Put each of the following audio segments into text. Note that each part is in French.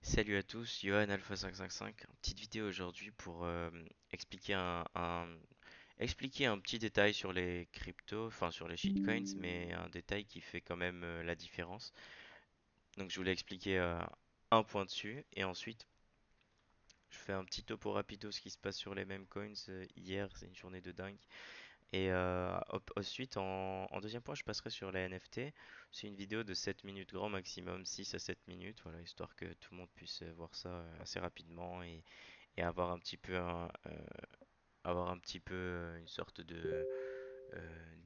Salut à tous, Johan Alpha 555. Une petite vidéo aujourd'hui pour expliquer expliquer un petit détail sur les cryptos, enfin sur les shitcoins, mais un détail qui fait quand même la différence. Donc je voulais expliquer un point dessus et ensuite je fais un petit topo rapido ce qui se passe sur les mêmes coins. Hier, c'est une journée de dingue. Et ensuite, en deuxième point, je passerai sur les NFT. C'est une vidéo de 7 minutes grand maximum, 6 à 7 minutes, voilà, histoire que tout le monde puisse voir ça assez rapidement et avoir un petit peu une sorte de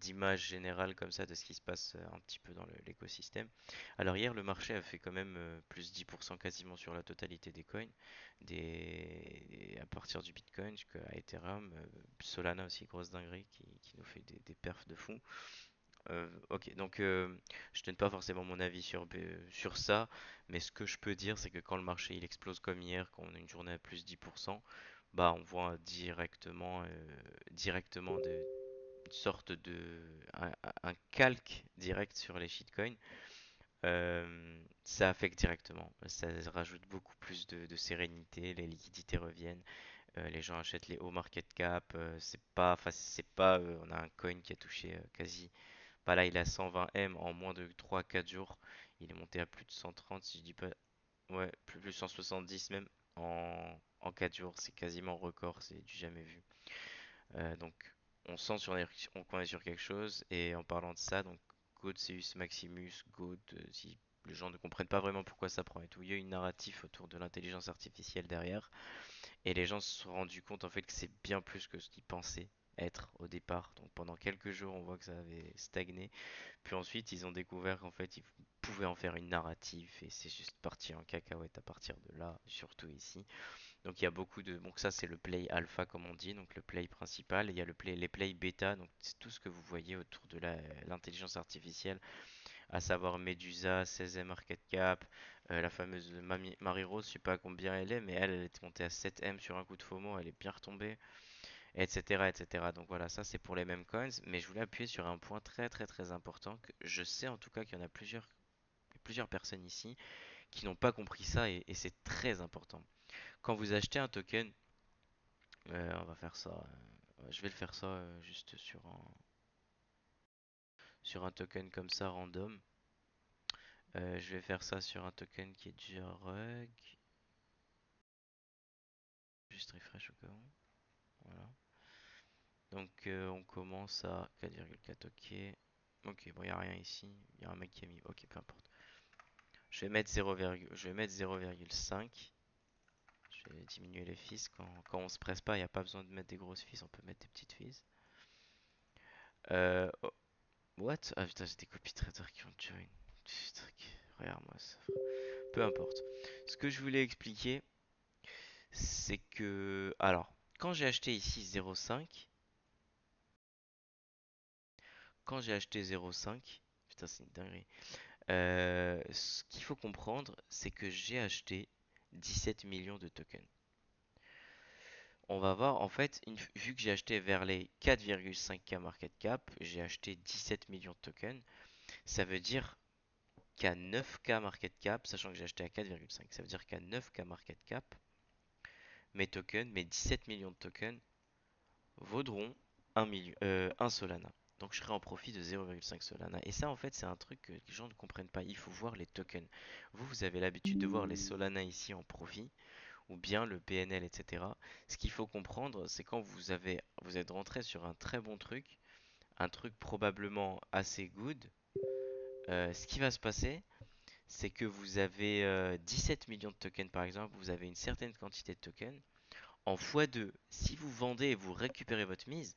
d'image générale comme ça de ce qui se passe un petit peu dans l'écosystème. Alors hier, le marché a fait quand même plus 10% quasiment sur la totalité des coins, à partir du Bitcoin jusqu'à Ethereum, Solana aussi, grosse dinguerie qui nous fait des perfs de fou. Ok, donc je donne pas forcément mon avis sur ça, mais ce que je peux dire, c'est que quand le marché il explose comme hier, quand on a une journée à plus 10%, bah on voit directement une sorte un calque direct sur les shitcoins. Ça affecte directement, ça rajoute beaucoup plus de sérénité, les liquidités reviennent, les gens achètent les hauts market cap, on a un coin qui a touché quasi bah là, il a 120 M en moins de 3-4 jours. Il est monté à plus de 130, si je dis pas. Ouais, plus 170 même en 4 jours. C'est quasiment record, c'est du jamais vu. Donc, on sent qu'on est sur quelque chose. Et en parlant de ça, donc, Godseus Maximus, si les gens ne comprennent pas vraiment pourquoi ça prend et tout, il y a une narrative autour de l'intelligence artificielle derrière. Et les gens se sont rendus compte en fait que c'est bien plus que ce qu'ils pensaient être au départ. Donc pendant quelques jours, on voit que ça avait stagné. Puis ensuite, ils ont découvert qu'en fait, ils pouvaient en faire une narrative et c'est juste parti en cacahuète à partir de là, surtout ici. Donc il y a beaucoup de... Donc ça, c'est le play alpha comme on dit, donc le play principal. Et il y a les play bêta, donc c'est tout ce que vous voyez autour de l'intelligence artificielle, à savoir Medusa, 16M market cap, la fameuse Marie Rose, je sais pas combien elle est, mais elle est montée à 7M sur un coup de FOMO, elle est bien retombée, etc., etc. Donc voilà, ça c'est pour les mêmes coins, mais je voulais appuyer sur un point très très très important que je sais en tout cas qu'il y en a plusieurs personnes ici qui n'ont pas compris ça et c'est très important. Quand vous achetez un token, on va faire ça, je vais le faire ça juste sur un token comme ça random. Je vais faire ça sur un token qui est déjà rug. Juste refresh au cas où. Voilà. Donc on commence à 4,4. Ok. Ok, bon, il n'y a rien ici. Il y a un mec qui a mis. Ok, peu importe. Je vais mettre 0,5. Je vais diminuer les fees. Quand on se presse pas, il n'y a pas besoin de mettre des grosses fees. On peut mettre des petites fees. Oh, what? Ah putain, j'ai des copy-traders qui ont join. Putain, regarde-moi ça. Peu importe. Ce que je voulais expliquer, c'est que. Alors, quand j'ai acheté ici 0,5, quand j'ai acheté 0,5, putain, c'est une dinguerie. Ce qu'il faut comprendre, c'est que j'ai acheté 17 millions de tokens. On va voir, en fait, vu que j'ai acheté vers les 4,5K market cap, j'ai acheté 17 millions de tokens. Ça veut dire qu'à 9K market cap, sachant que j'ai acheté à 4,5, ça veut dire qu'à 9K market cap, mes tokens, mes 17 millions de tokens, vaudront 1 Solana. Donc je serai en profit de 0,5 Solana. Et ça, en fait, c'est un truc que les gens ne comprennent pas. Il faut voir les tokens. Vous avez l'habitude de voir les Solana ici en profit, ou bien le PNL, etc. Ce qu'il faut comprendre, c'est quand vous êtes rentré sur un très bon truc, un truc probablement assez good. Ce qui va se passer, c'est que vous avez 17 millions de tokens par exemple, vous avez une certaine quantité de tokens. En x2, si vous vendez et vous récupérez votre mise,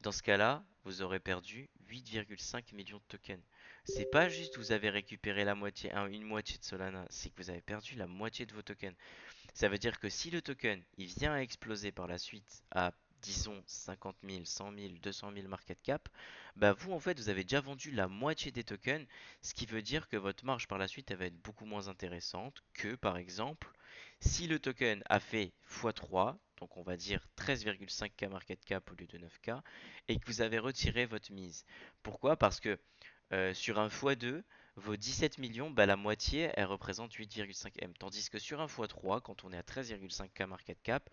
dans ce cas-là, vous aurez perdu 8,5 millions de tokens. C'est pas juste que vous avez récupéré une moitié de Solana, c'est que vous avez perdu la moitié de vos tokens. Ça veut dire que si le token il vient à exploser par la suite à disons 50 000, 100 000, 200 000 market cap, bah vous en fait vous avez déjà vendu la moitié des tokens, ce qui veut dire que votre marge par la suite elle va être beaucoup moins intéressante que par exemple si le token a fait x3, donc on va dire 13,5k market cap au lieu de 9k, et que vous avez retiré votre mise. Pourquoi? Parce que sur un x2, vos 17 millions, bah, la moitié, elle représente 8,5 M. Tandis que sur un x3, quand on est à 13,5K market cap,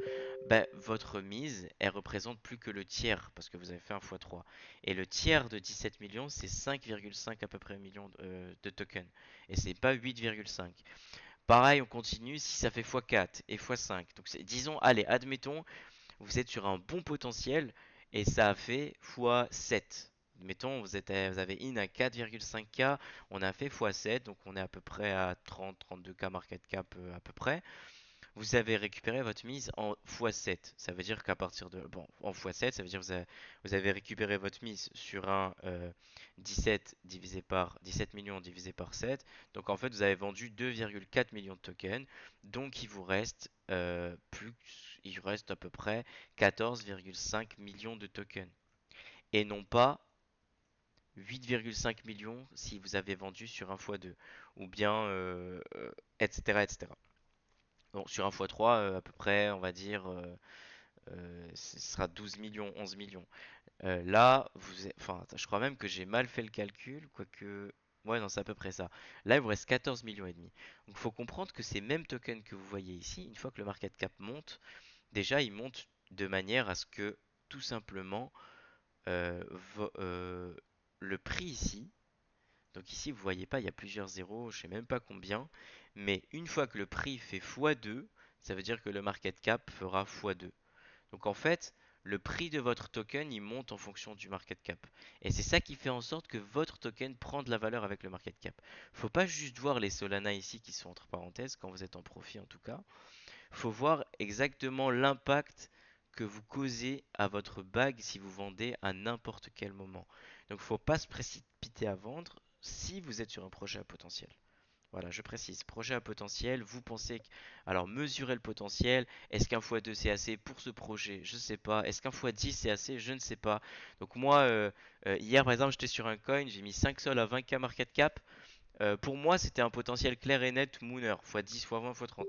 bah, votre mise, elle représente plus que le tiers, parce que vous avez fait un x3. Et le tiers de 17 millions, c'est 5,5 à peu près millions de tokens. Et c'est pas 8,5. Pareil, on continue si ça fait x4 et x5. Donc disons, allez, admettons, vous êtes sur un bon potentiel et ça a fait x7. Mettons, vous avez in à 4,5K, on a fait x7, donc on est à peu près à 30-32K market cap à peu près. Vous avez récupéré votre mise en x7. Ça veut dire qu'à partir de... Bon, en x7, ça veut dire que vous avez récupéré votre mise sur un 17 divisé par 17 millions divisé par 7. Donc en fait, vous avez vendu 2,4 millions de tokens. Donc il vous reste à peu près 14,5 millions de tokens. Et non pas 8,5 millions si vous avez vendu sur un x2. Ou bien, etc., etc. Bon, sur un x3, à peu près, on va dire, ce sera 12 millions, 11 millions. Là, enfin, je crois même que j'ai mal fait le calcul, quoique... Ouais, non, c'est à peu près ça. Là, il vous reste 14 millions et demi. Donc, il faut comprendre que ces mêmes tokens que vous voyez ici, une fois que le market cap monte, déjà, il monte de manière à ce que, tout simplement, euh, le prix ici, donc ici, vous voyez pas, il y a plusieurs zéros, je sais même pas combien. Mais une fois que le prix fait x2, ça veut dire que le market cap fera x2. Donc en fait, le prix de votre token, il monte en fonction du market cap. Et c'est ça qui fait en sorte que votre token prend de la valeur avec le market cap. Faut pas juste voir les Solana ici qui sont entre parenthèses, quand vous êtes en profit en tout cas. Faut voir exactement l'impact que vous causez à votre bag si vous vendez à n'importe quel moment. Donc faut pas se précipiter à vendre si vous êtes sur un projet à potentiel. Voilà, je précise, projet à potentiel, vous pensez que... Alors, mesurez le potentiel. Est-ce qu'un x2 c'est assez pour ce projet? Je ne sais pas. Est-ce qu'un x10 c'est assez? Je ne sais pas. Donc moi, hier par exemple, j'étais sur un coin, j'ai mis 5 sols à 20K market cap. Pour moi, c'était un potentiel clair et net Mooner, x10, x20, x30.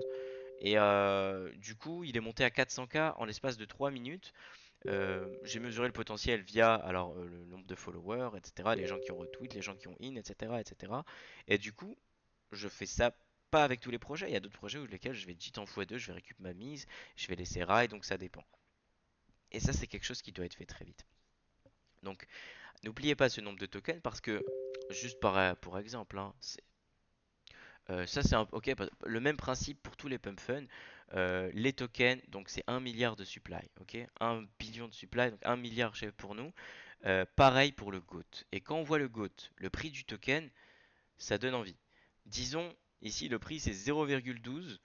Et du coup, il est monté à 400K en l'espace de 3 minutes. J'ai mesuré le potentiel via alors le nombre de followers, etc., les gens qui ont retweet, les gens qui ont in, etc., etc. Et du coup, je fais ça pas avec tous les projets. Il y a d'autres projets où lesquels je vais digit en x2, je vais récupérer ma mise, je vais laisser rail, donc ça dépend. Et ça, c'est quelque chose qui doit être fait très vite. Donc, n'oubliez pas ce nombre de tokens parce que, juste pour exemple, hein, ça c'est ok, le même principe pour tous les pump funds. Les tokens, donc c'est 1 milliard de supply, ok, 1 billion de supply, donc 1 milliard pour nous. Pareil pour le GOAT. Et quand on voit le GOAT, le prix du token, ça donne envie. Disons, ici le prix c'est 0,12,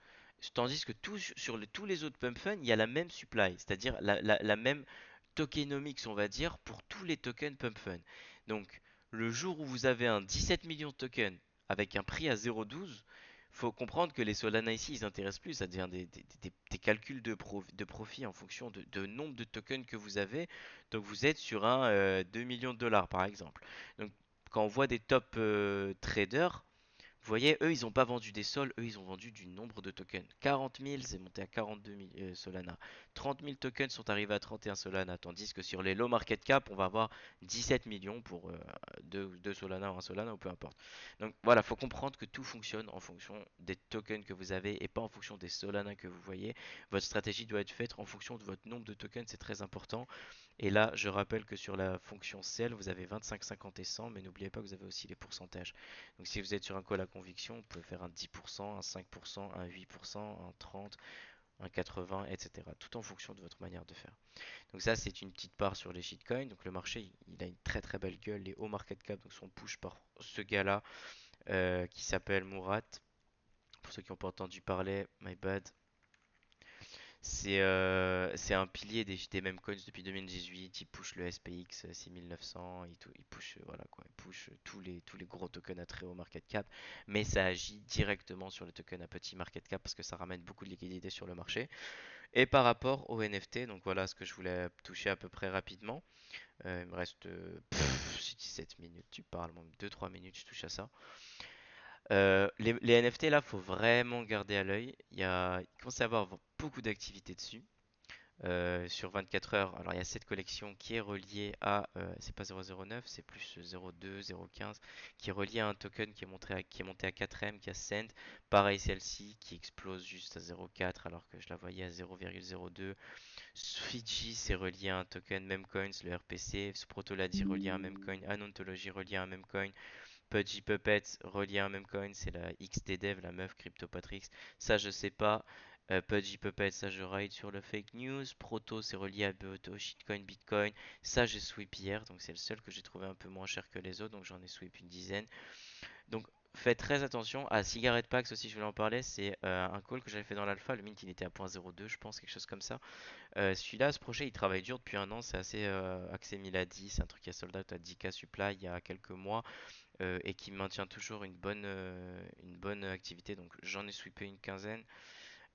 tandis que tous les autres pump funds, il y a la même supply, c'est-à-dire la même tokenomics, on va dire, pour tous les tokens pump fund. Donc, le jour où vous avez un 17 millions de tokens avec un prix à 0,12, faut comprendre que les Solana ici, ils intéressent plus, ça devient des calculs de profit en fonction de nombre de tokens que vous avez. Donc vous êtes sur un 2 millions de dollars par exemple. Donc quand on voit des top traders, vous voyez, eux, ils n'ont pas vendu des sols, eux, ils ont vendu du nombre de tokens. 40 000, c'est monté à 42 000 Solana. 30 000 tokens sont arrivés à 31 Solana, tandis que sur les low market cap, on va avoir 17 millions pour 2 Solana ou 1 Solana, ou peu importe. Donc voilà, il faut comprendre que tout fonctionne en fonction des tokens que vous avez et pas en fonction des Solana que vous voyez. Votre stratégie doit être faite en fonction de votre nombre de tokens, c'est très important. Et là, je rappelle que sur la fonction sell, vous avez 25, 50 et 100, mais n'oubliez pas que vous avez aussi les pourcentages. Donc si vous êtes sur un call à conviction, vous pouvez faire un 10%, un 5%, un 8%, un 30%, un 80%, etc. Tout en fonction de votre manière de faire. Donc ça, c'est une petite part sur les shitcoins. Donc le marché, il a une très très belle gueule. Les hauts market cap donc sont push par ce gars-là qui s'appelle Murat. Pour ceux qui n'ont pas entendu parler, my bad. C'est un pilier des mêmes coins depuis 2018. Il push le SPX 6900, il push voilà quoi, il push tous les gros tokens à très haut market cap, mais ça agit directement sur les tokens à petit market cap parce que ça ramène beaucoup de liquidités sur le marché. Et par rapport aux NFT, donc voilà ce que je voulais toucher à peu près rapidement. Il me reste 17 minutes, tu parles, moi 2-3 minutes, je touche à ça. Les NFT là, faut vraiment garder à l'œil. Il commence à y avoir beaucoup d'activités dessus. sur 24 heures. Alors il y a cette collection qui est reliée à, c'est pas 009, c'est plus 02, 015, qui est reliée à un token qui est monté à 4M, qui a Send. Pareil celle-ci qui explose juste à 0,4 alors que je la voyais à 0,02. Fiji c'est relié à un token Memcoins, le RPC. Protolad relié à un Memcoin. Anontology relié à un Memcoin. Pudgy Puppet relié à un même coin, c'est la XTDev, la meuf CryptoPatrix. Ça, je sais pas. Pudgy Puppet, ça, je ride sur le fake news. Proto, c'est relié à Boto, Shitcoin, Bitcoin. Ça, j'ai sweep hier, donc c'est le seul que j'ai trouvé un peu moins cher que les autres, donc j'en ai sweep une dizaine. Donc, faites très attention. À Cigarette Packs aussi, je voulais en parler. C'est un call que j'avais fait dans l'alpha. Le mint, il était à 0.02, je pense, quelque chose comme ça. Celui-là, ce projet, il travaille dur depuis un an. C'est assez axé 1010. C'est un truc qui a sold out à 10K supply il y a quelques mois et qui maintient toujours une bonne activité. Donc j'en ai sweepé une quinzaine.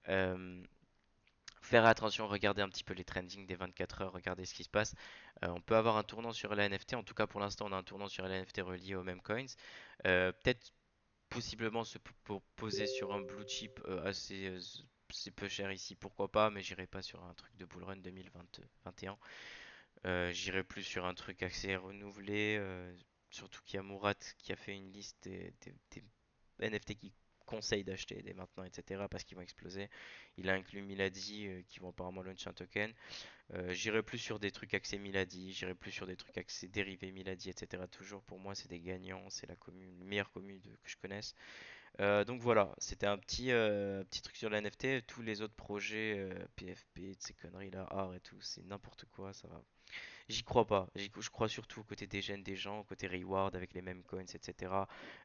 Euh, Faire attention, regardez un petit peu les trendings des 24 heures, regardez ce qui se passe. On peut avoir un tournant sur la NFT, en tout cas pour l'instant on a un tournant sur la NFT relié aux mêmes coins. Peut-être possiblement se poser sur un blue chip assez peu cher ici, pourquoi pas, mais j'irai pas sur un truc de bullrun 2021. J'irai plus sur un truc assez renouvelé, surtout qu'il y a Murat qui a fait une liste des NFT qui conseille d'acheter dès maintenant, etc. parce qu'ils vont exploser. Il a inclus Milady qui vont apparemment launch un token. J'irai plus sur des trucs axés Milady, j'irai plus sur des trucs axés dérivés Milady, etc. Toujours pour moi c'est des gagnants, c'est la commune, le meilleure commune que je connaisse. Donc voilà, c'était un petit truc sur la NFT. Tous les autres projets, PFP, ces conneries là, art et tout, c'est n'importe quoi, ça va. J'y crois pas. Je crois surtout au côté des gènes des gens, au côté reward avec les mêmes coins, etc.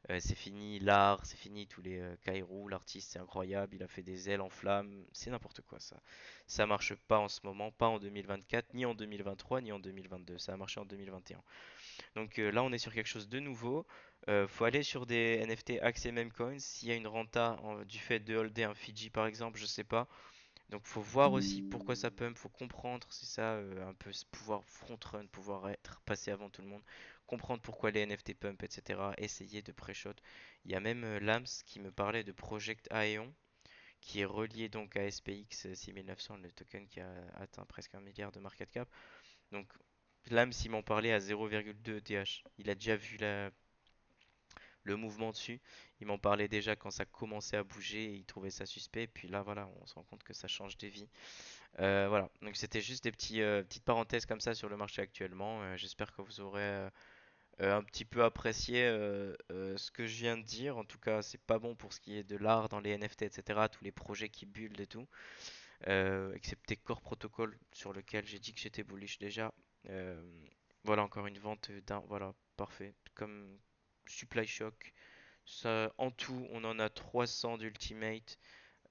C'est fini l'art, c'est fini tous les Kairou, l'artiste c'est incroyable, il a fait des ailes en flammes, c'est n'importe quoi ça. Ça marche pas en ce moment, pas en 2024, ni en 2023, ni en 2022. Ça a marché en 2021. Donc là on est sur quelque chose de nouveau. Faut aller sur des NFT axés meme coins. S'il y a une renta du fait de holder un Fiji par exemple, je sais pas. Donc faut voir aussi pourquoi ça pump, faut comprendre, c'est ça, un peu pouvoir front run, pouvoir être passé avant tout le monde, comprendre pourquoi les NFT pump, etc. Essayer de pré-shot. Il y a même Lams qui me parlait de Project Aeon, qui est relié donc à SPX 6900, le token qui a atteint presque un milliard de market cap. Donc Lams il m'en parlait à 0,2 ETH. Il a déjà vu le mouvement dessus. Il m'en parlait déjà quand ça commençait à bouger et il trouvait ça suspect. Et puis là voilà, on se rend compte que ça change des vies. Voilà, donc c'était juste des petites parenthèses comme ça sur le marché actuellement. J'espère que vous aurez un petit peu apprécié ce que je viens de dire. En tout cas, c'est pas bon pour ce qui est de l'art dans les NFT, etc. Tous les projets qui bullent et tout. Excepté Core Protocol sur lequel j'ai dit que j'étais bullish déjà. Euh, voilà, encore une vente d'un. Voilà, parfait. Comme Supply Shock. Ça, en tout, on en a 300 d'Ultimate.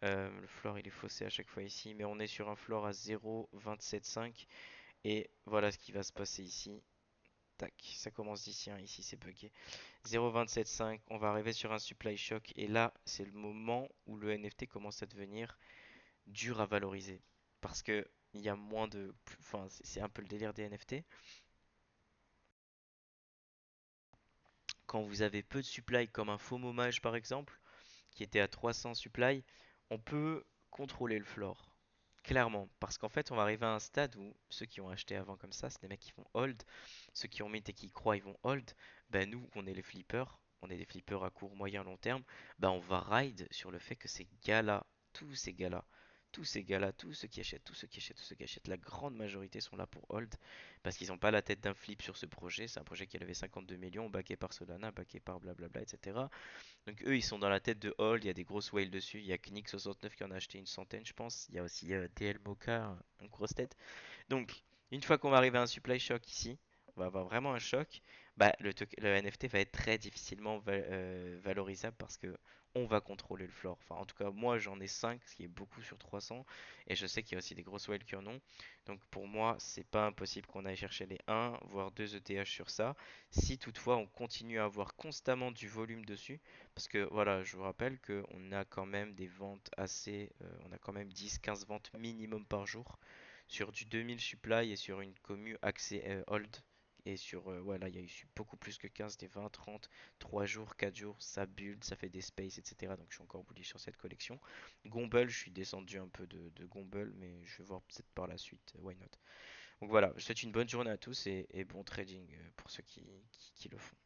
Le floor il est faussé à chaque fois ici, mais on est sur un floor à 0,275 et voilà ce qui va se passer ici. Tac, ça commence d'ici, hein, ici c'est bugué. 0,275, on va arriver sur un supply shock et là c'est le moment où le NFT commence à devenir dur à valoriser parce que il y a moins de, enfin c'est un peu le délire des NFT. Quand vous avez peu de supply comme un faux mage par exemple, qui était à 300 supply, on peut contrôler le floor. Clairement, parce qu'en fait, on va arriver à un stade où ceux qui ont acheté avant comme ça, c'est des mecs qui vont hold. Ceux qui ont mint et qui croient, ils vont hold. Ben nous, on est les flippers, on est des flippers à court, moyen, long terme. Ben on va ride sur le fait que ces gars-là, tous ces gars-là, tous ces gars-là, tous ceux qui achètent, tous ceux qui achètent, tous ceux qui achètent, la grande majorité sont là pour hold parce qu'ils n'ont pas la tête d'un flip sur ce projet. C'est un projet qui a levé 52 millions, backé par Solana, backé par blablabla, etc. Donc eux, ils sont dans la tête de Hold, il y a des grosses whales dessus, il y a Knick69 qui en a acheté une centaine, je pense. Il y a aussi DL Mocha, une grosse tête. Donc, une fois qu'on va arriver à un supply shock ici, on va avoir vraiment un choc, bah, le NFT va être très difficilement valorisable parce que on va contrôler le floor. Enfin, en tout cas, moi j'en ai 5, ce qui est beaucoup sur 300, et je sais qu'il y a aussi des grosses whales qui en ont. Donc pour moi, c'est pas impossible qu'on aille chercher les 1, voire 2 ETH sur ça, si toutefois on continue à avoir constamment du volume dessus, parce que voilà, je vous rappelle qu'on a quand même des ventes assez, on a quand même 10-15 ventes minimum par jour sur du 2000 supply et sur une commu axée hold Et sur, ouais, là, il y a eu beaucoup plus que 15, des 20, 30, 3 jours, 4 jours, ça build, ça fait des spaces, etc. Donc je suis encore bullish sur cette collection. Gomble, je suis descendu un peu de Gomble, mais je vais voir peut-être par la suite, why not. Donc voilà, je vous souhaite une bonne journée à tous et bon trading pour ceux qui le font.